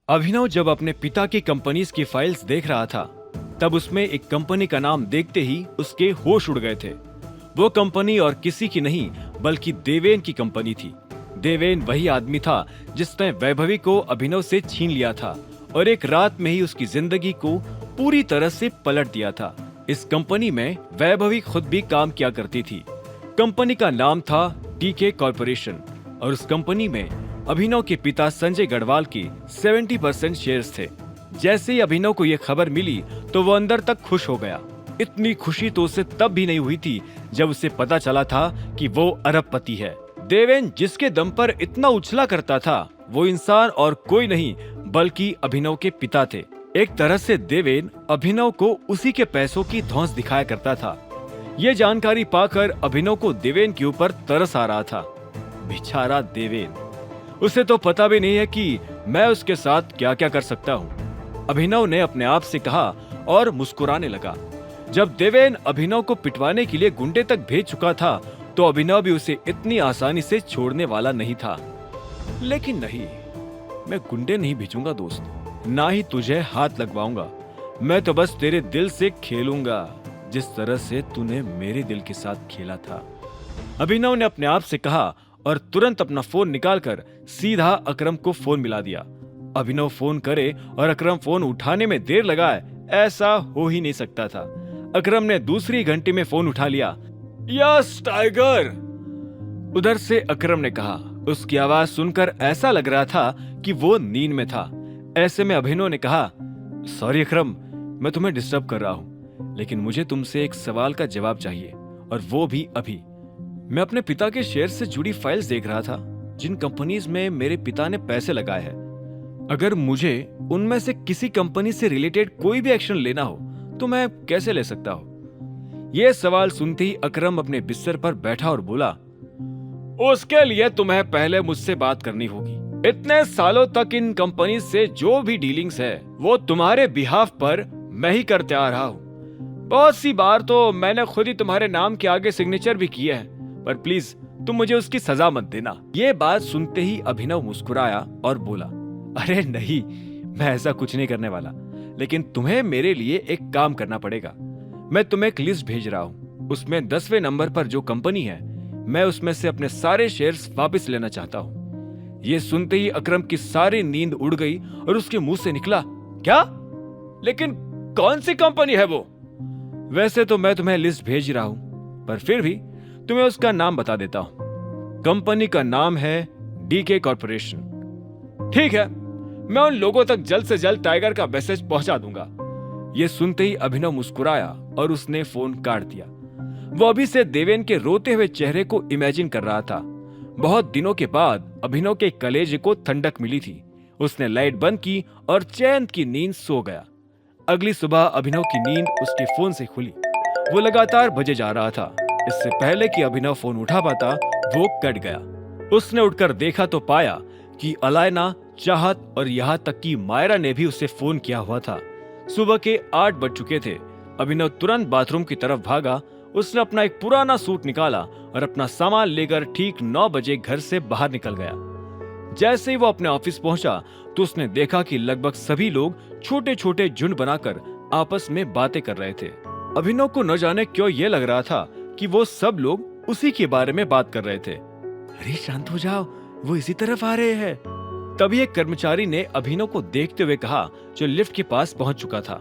अभिनव जब अपने पिता की कंपनीज की फाइल्स देख रहा था, तब उसमें एक कंपनी का नाम देखते ही उसके होश उड़ गए थे। वो कंपनी और किसी की नहीं, बल्कि देवेन की कंपनी थी। देवेन वही आदमी था जिसने वैभवी को अभिनव से छीन लिया था और एक रात में ही उसकी जिंदगी को पूरी तरह से पलट दिया था। इस कंपनी में वैभवी खुद भी काम किया करती थी। कंपनी का नाम था टीके कॉर्पोरेशन और उस कंपनी में अभिनव के पिता संजय गढ़वाल के 70% शेयर्स थे। जैसे ही अभिनव को यह खबर मिली तो वो अंदर तक खुश हो गया। इतनी खुशी तो उसे तब भी नहीं हुई थी जब उसे पता चला था कि वो अरबपति है। देवेन जिसके दम पर इतना उछला करता था, वो इंसान और कोई नहीं बल्कि अभिनव के पिता थे। एक तरह से देवेन अभिनव को उसी के पैसों की धौंस दिखाया करता था। ये जानकारी पाकर अभिनव को देवेन के ऊपर तरस आ रहा था। बेचारा देवेन, उसे तो पता भी नहीं है कि मैं उसके साथ क्या क्या कर सकता हूँ, अभिनव ने अपने आप से कहा और मुस्कुराने लगा। जब देवेन अभिनव को पिटवाने के लिए गुंडे तक भेज चुका था, तो अभिनव भी उसे इतनी आसानी से छोड़ने वाला नहीं था। लेकिन नहीं, मैं गुंडे नहीं भेजूंगा दोस्त, ना ही तुझे हाथ लगवाऊंगा। मैं तो बस तेरे दिल से खेलूंगा, जिस तरह से तूने मेरे दिल के साथ खेला था, अभिनव ने अपने आप से कहा और तुरंत अपना फोन निकालकर सीधा अकरम को फोन मिला दिया। अभिनव फोन करे और अकरम फोन उठाने में देर लगाए, ऐसा हो ही नहीं सकता था। अकरम ने दूसरी घंटे में फोन उठा लिया। यस टाइगर, उधर से अकरम ने कहा। उसकी आवाज सुनकर ऐसा लग रहा था कि वो नींद में था। ऐसे में अभिनव ने कहा, सॉरी अकरम, मैं तुम्हें डिस्टर्ब कर रहा हूँ, लेकिन मुझे तुमसे एक सवाल का जवाब चाहिए, और वो भी अभी। मैं अपने पिता के शेयर से जुड़ी फाइल्स देख रहा था, जिन कंपनीज में मेरे पिता ने पैसे लगाए हैं। अगर मुझे उनमें से किसी कंपनी से रिलेटेड कोई भी एक्शन लेना हो तो मैं कैसे ले सकता हूँ? यह सवाल सुनते ही अकरम अपने बिस्तर पर बैठा और बोला, उसके लिए तुम्हें पहले मुझसे बात करनी होगी। इतने सालों तक इन कंपनी से जो भी डीलिंग्स है वो तुम्हारे बिहाफ पर मैं ही करते आ रहा हूँ। बहुत सी बार तो मैंने खुद ही तुम्हारे नाम के आगे सिग्नेचर भी किए हैं, पर प्लीज तुम मुझे उसकी सजा मत देना। ये बात सुनते ही अभिनव मुस्कुराया और बोला, अरे नहीं, मैं ऐसा कुछ नहीं करने वाला, लेकिन तुम्हें मेरे लिए एक काम करना पड़ेगा। मैं तुम्हें एक लिस्ट भेज रहा हूँ, उसमें 10वें नंबर पर जो कंपनी है, मैं उसमें से अपने सारे शेयर्स वापस लेना चाहता हूँ। ये सुनते ही अकरम की सारी नींद उड़ गई और उसके मुंह से निकला, क्या? लेकिन कौन सी कंपनी है वो? वैसे तो मैं तुम्हें लिस्ट भेज रहा हूँ, पर फिर भी तुम्हें उसका नाम बता देता हूं। कंपनी का नाम है डीके कॉर्पोरेशन। ठीक है, मैं उन लोगों तक जल्द से जल्द टाइगर का मैसेज पहुंचा दूंगा। यह सुनते ही अभिनव मुस्कुराया और उसने फोन काट दिया। वो अभी से देवेन के रोते हुए चेहरे को इमेजिन कर रहा था। बहुत दिनों के बाद अभिनव के कलेजे को ठंडक मिली थी। उसने लाइट बंद की और चैन की नींद सो गया। अगली सुबह अभिनव की नींद उसके फोन से खुली। वो लगातार बजे जा रहा था। इससे पहले कि अभिनव फोन उठा पाता, वो कट गया। उसने उठकर देखा तो पाया कि अलायना, चाहत और यहाँ तक कि मायरा ने भी उसे फोन किया हुआ था। सुबह के 8 बज चुके थे। अभिनव तुरंत बाथरूम की तरफ भागा। उसने अपना एक पुराना सूट निकाला और अपना सामान लेकर ठीक 9 बजे घर से बाहर निकल गया। जैसे ही वो अपने ऑफिस पहुंचा तो उसने देखा कि लगभग सभी लोग छोटे छोटे झुंड बनाकर आपस में बातें कर रहे थे। अभिनव को न जाने क्यों ये लग रहा था कि वो सब लोग उसी के बारे में बात कर रहे थे। अरे शांत हो जाओ, वो इसी तरफ आ रहे हैं। तभी एक कर्मचारी ने अभिनव को देखते हुए कहा, जो लिफ्ट के पास पहुंच चुका था।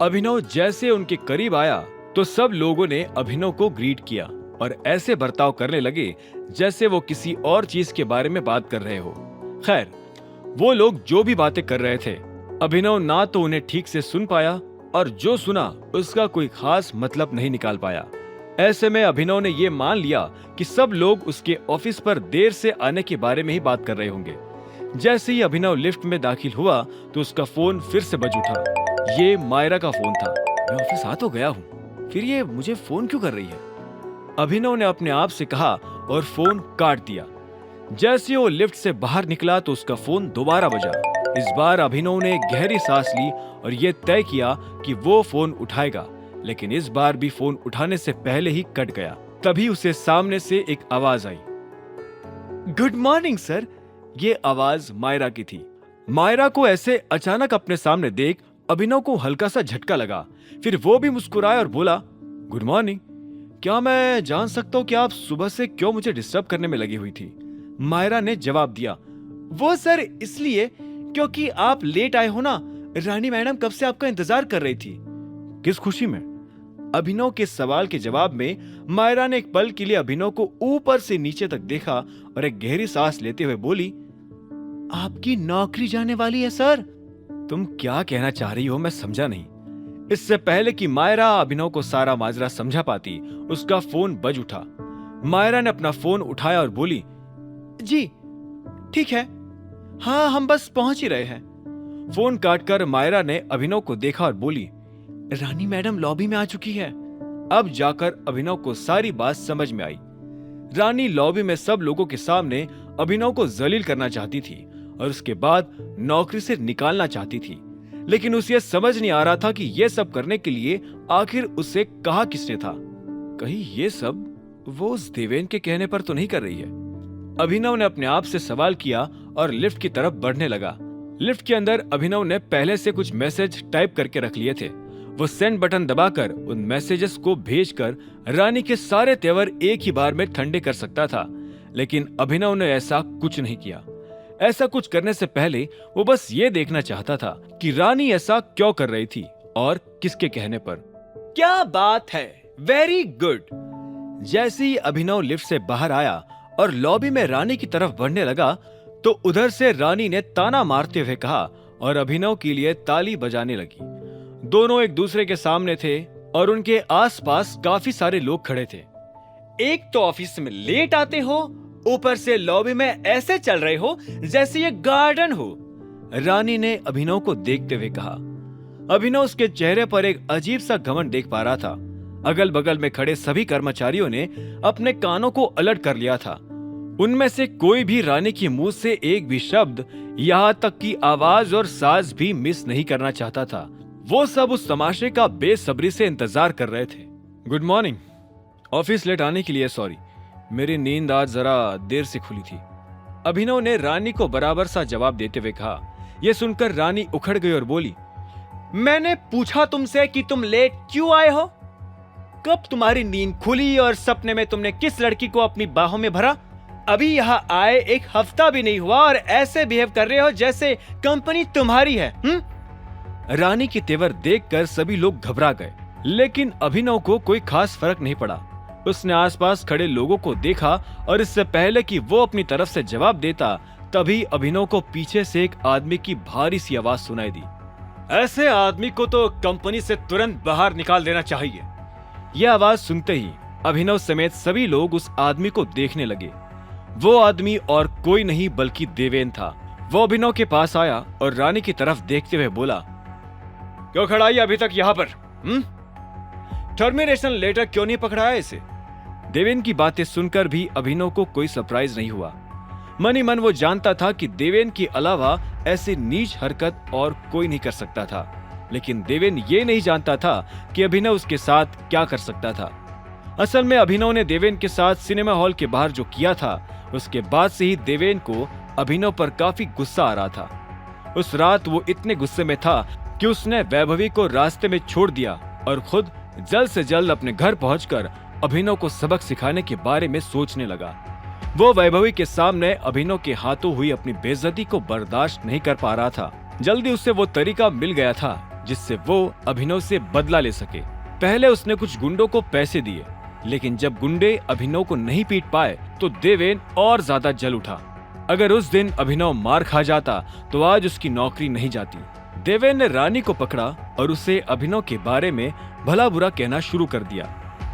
अभिनव जैसे उनके करीब आया तो सब लोगों ने अभिनव को ग्रीट किया और ऐसे बर्ताव करने लगे जैसे वो किसी और चीज के बारे में बात कर रहे हो। खैर, वो लोग जो भी बातें कर रहे थे, अभिनव ना तो उन्हें ठीक से सुन पाया और जो सुना उसका कोई खास मतलब नहीं निकाल पाया। ऐसे में अभिनव ने ये मान लिया कि सब लोग उसके ऑफिस पर देर से आने के बारे में ही बात कर रहे होंगे। जैसे ही अभिनव लिफ्ट में दाखिल हुआ तो उसका फोन फिर से बज उठा। ये मायरा का फोन था। मैं ऑफिस आ तो गया हूँ, फिर ये मुझे फोन क्यों कर रही है? अभिनव ने अपने आप से कहा और फोन काट दिया। जैसे वो लिफ्ट से बाहर निकला तो उसका फोन दोबारा बजा। इस बार अभिनव ने गहरी सांस ली और ये तय किया कि वो फोन उठाएगा, लेकिन इस बार भी फोन उठाने से पहले ही कट गया। तभी उसे सामने से एक आवाज आई। Good morning sir. ये आवाज मायरा की थी। मायरा को ऐसे अचानक अपने सामने देख अभिनव को हल्का सा झटका लगा। फिर वो भी मुस्कुराया और बोला, गुड मॉर्निंग। क्या मैं जान सकता हूँ कि आप सुबह से क्यों मुझे डिस्टर्ब करने में लगी हुई थी? मायरा ने जवाब दिया, वो सर इसलिए क्योंकि आप लेट आए हो ना, रानी मैडम कब से आपका इंतजार कर रही थी। किस खुशी में? अभिनव के सवाल के जवाब में मायरा ने एक पल के लिए अभिनव को ऊपर से नीचे तक देखा और एक गहरी सांस लेते हुए बोली, आपकी नौकरी जाने वाली है सर। तुम क्या कहना चाह रही हो मैं समझा नहीं। इससे पहले कि मायरा अभिनव को सारा माजरा समझा पाती, उसका फोन बज उठा। मायरा ने अपना फोन उठाया और बोली, जी ठीक है, हाँ हम बस पहुंच ही रहे हैं। फोन काटकर मायरा ने अभिनव को देखा और बोली, रानी मैडम लॉबी में आ चुकी है। अब जाकर अभिनव को सारी बात समझ में आई। रानी लॉबी में सब लोगों के सामने अभिनव को जलील करना चाहती थी और उसके बाद नौकरी से निकालना चाहती थी, लेकिन उसे यह समझ नहीं आ रहा था कि यह सब करने के लिए आखिर उसे कहा किसने था। कहीं ये सब वो उस देवेन के कहने पर तो नहीं कर रही है। अभिनव ने अपने आप से सवाल किया और लिफ्ट की तरफ बढ़ने लगा। लिफ्ट के अंदर अभिनव ने पहले से कुछ मैसेज टाइप करके रख लिए थे। वो सेंड बटन दबाकर उन मैसेजेस को भेजकर रानी के सारे तेवर एक ही बार में ठंडे कर सकता था, लेकिन अभिनव ने ऐसा कुछ नहीं किया। ऐसा कुछ करने से पहले वो बस ये देखना चाहता था कि रानी ऐसा क्यों कर रही थी और किसके कहने पर। क्या बात है, वेरी गुड। जैसे ही अभिनव लिफ्ट से बाहर आया और लॉबी में रानी की तरफ बढ़ने लगा तो उधर से रानी ने ताना मारते हुए कहा और अभिनव के लिए ताली बजाने लगी। दोनों एक दूसरे के सामने थे और उनके आसपास काफी सारे लोग खड़े थे। एक तो ऑफिस में लेट आते हो, ऊपर से लॉबी में ऐसे चल रहे हो जैसे ये गार्डन हो, रानी ने अभिनव को देखते हुए कहा। अभिनव उसके चेहरे पर एक अजीब सा घमंड देख पा रहा था। अगल बगल में खड़े सभी कर्मचारियों ने अपने कानों को अलर्ट कर लिया था। उनमें से कोई भी रानी के मुंह से एक भी शब्द, यहाँ तक कि आवाज और साज भी मिस नहीं करना चाहता था। वो सब उस तमाशे का बेसब्री से इंतजार कर रहे थे। Good morning. ऑफिस लेट आने के लिए सॉरी, मेरी नींद आज जरा देर से खुली थी, अभिनव ने रानी को बराबर सा जवाब देते हुए कहा। यह सुनकर रानी उखड़ गई और बोली, मैंने पूछा तुमसे कि तुम लेट क्यों आए हो? कब तुम्हारी नींद खुली और सपने में तुमने किस लड़की को अपनी बाहों में भरा? अभी यहाँ आए एक हफ्ता भी नहीं हुआ और ऐसे बिहेव कर रहे हो जैसे कंपनी तुम्हारी है। रानी के तेवर देखकर सभी लोग घबरा गए, लेकिन अभिनव को कोई खास फर्क नहीं पड़ा। उसने आसपास खड़े लोगों को देखा और इससे पहले कि वो अपनी तरफ से जवाब देता, तभी अभिनव को पीछे से एक आदमी की भारी सी आवाज सुनाई दी। ऐसे आदमी को तो कंपनी से तुरंत बाहर निकाल देना चाहिए। यह आवाज सुनते ही अभिनव समेत सभी लोग उस आदमी को देखने लगे। वो आदमी और कोई नहीं बल्कि देवेन था। वो अभिनव के पास आया और रानी की तरफ देखते हुए बोला, क्यों खड़ा है अभी तक यहाँ पर? टर्मिनेशन लेटर क्यों नहीं पकड़ाया इसे? देवेन की बातें सुनकर भी अभिनव को कोई सरप्राइज नहीं हुआ। मन ही मन वो जानता था कि देवेन के अलावा ऐसी नीच हरकत और कोई नहीं कर सकता था, लेकिन देवेन ये नहीं जानता था कि अभिनव उसके साथ क्या कर सकता था। असल में अभिनव ने देवेन के साथ सिनेमा हॉल के बाहर जो किया था, उसके बाद से ही देवेन को अभिनव पर काफी गुस्सा आ रहा था। उस रात वो इतने गुस्से में था कि उसने वैभवी को रास्ते में छोड़ दिया और खुद जल्द से जल्द अपने घर पहुंचकर अभिनव को सबक सिखाने के बारे में सोचने लगा। वो वैभवी के सामने अभिनव के हाथों हुई अपनी बेइज्जती को बर्दाश्त नहीं कर पा रहा था। जल्दी उसे वो तरीका मिल गया था जिससे वो अभिनव से बदला ले सके। पहले उसने कुछ गुंडों को पैसे दिए, लेकिन जब गुंडे अभिनव को नहीं पीट पाए तो देवेन और ज्यादा जल उठा। अगर उस दिन अभिनव मार खा जाता तो आज उसकी नौकरी नहीं जाती। देवेन ने रानी को पकड़ा और उसे अभिनव के बारे में भला बुरा कहना शुरू कर दिया।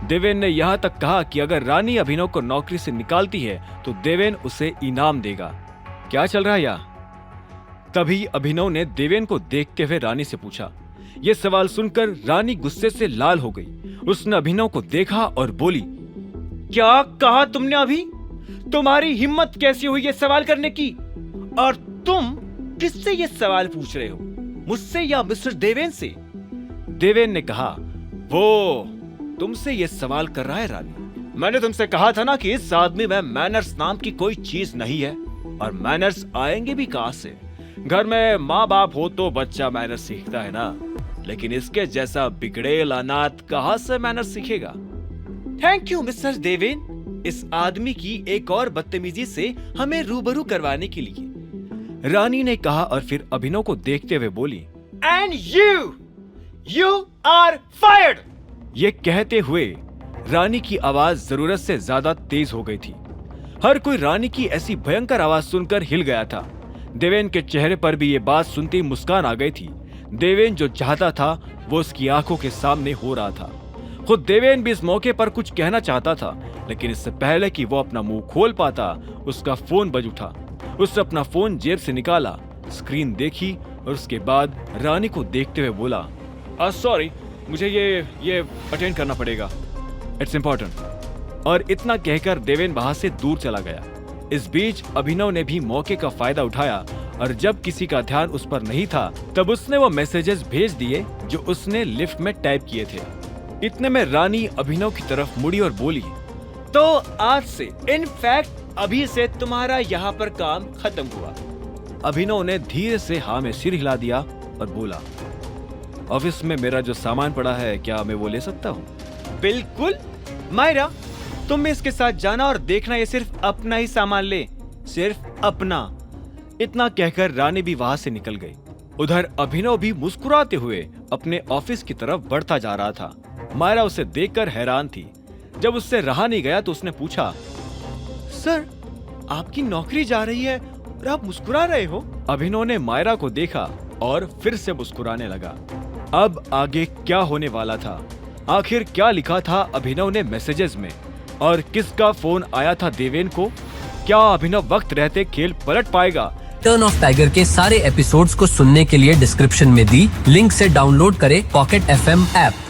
देवेन ने यहाँ तक कहा कि अगर रानी अभिनव को नौकरी से निकालती है तो देवेन उसे इनाम देगा। क्या चल रहा है यहाँ? तभी अभिनव ने देवेन को देखते हुए रानी से पूछा। ये सवाल सुनकर रानी गुस्से से लाल हो गई। उसने अभिनव को देखा और बोली, क्या कहा तुमने अभी? तुम्हारी हिम्मत कैसी हुई ये सवाल करने की? और तुम किससे ये सवाल पूछ रहे हो, मुझसे या मिस्टर देवेन से? देवेन ने कहा, वो तुमसे ये सवाल कर रहा है रानी। मैंने तुमसे कहा था ना कि इस आदमी में मैनर्स नाम की कोई चीज नहीं है, और मैनर्स आएंगे भी कहां से? घर में माँ बाप हो तो बच्चा मैनर्स सीखता है ना, लेकिन इसके जैसा बिगड़ेल अनाथ कहाँ से मैनर्स सीखेगा। थैंक यू मिस्टर देवेन, इस आदमी की एक और बदतमीजी से हमें रूबरू करवाने के लिए, रानी ने कहा और फिर अभिनव को देखते हुए बोली, एंड यू आर फायर्ड। ये कहते हुए रानी की आवाज जरूरत से ज्यादा तेज हो गई थी। हर कोई रानी की ऐसी भयंकर आवाज सुनकर हिल गया था। देवेन के चेहरे पर भी ये बात सुनते ही मुस्कान आ गई थी। देवेन जो चाहता था वो उसकी आंखों के सामने हो रहा था। खुद देवेन भी इस मौके पर कुछ कहना चाहता था, लेकिन इससे पहले कि वो अपना मुंह खोल पाता, उसका फोन बज उठा। उसने अपना फोन जेब से निकाला, स्क्रीन देखी और उसके बाद रानी को देखते हुए बोला, सॉरी, मुझे ये अटेंड करना पड़ेगा, इट्स इम्पोर्टेंट। और इतना कहकर देवेन वहां से दूर चला गया। इस बीच अभिनव ने भी मौके का फायदा उठाया और जब किसी का ध्यान उस पर नहीं था तब उसने वो मैसेजेस भेज दिए जो उसने लिफ्ट में टाइप किए थे। इतने में रानी अभिनव की तरफ मुड़ी और बोली, तो आज से इनफैक्ट अभी से तुम्हारा यहाँ पर काम खत्म हुआ। अभिनव ने धीरे से हाँ में सिर हिला दिया और बोला, ऑफिस में मेरा जो सामान पड़ा है क्या मैं वो ले सकता हूँ? बिल्कुल मायरा, तुम भी इसके साथ जाना और देखना ये सिर्फ अपना ही सामान ले, सिर्फ अपना। इतना कहकर रानी भी वहां से निकल गई। उधर अभिनव भी मुस्कुराते हुए अपने ऑफिस की तरफ बढ़ता जा रहा था। मायरा उसे देखकर हैरान थी। जब उससे रहा नहीं गया तो उसने पूछा, सर आपकी नौकरी जा रही है और आप मुस्कुरा रहे हो? अभिनव ने मायरा को देखा और फिर से मुस्कुराने लगा। अब आगे क्या होने वाला था? आखिर क्या लिखा था अभिनव ने मैसेजेस में और किसका फोन आया था देवेन को? क्या अभिनव वक्त रहते खेल पलट पाएगा? टर्न ऑफ टाइगर के सारे एपिसोड्स को सुनने के लिए डिस्क्रिप्शन में दी लिंक से डाउनलोड करें पॉकेट FM ऐप।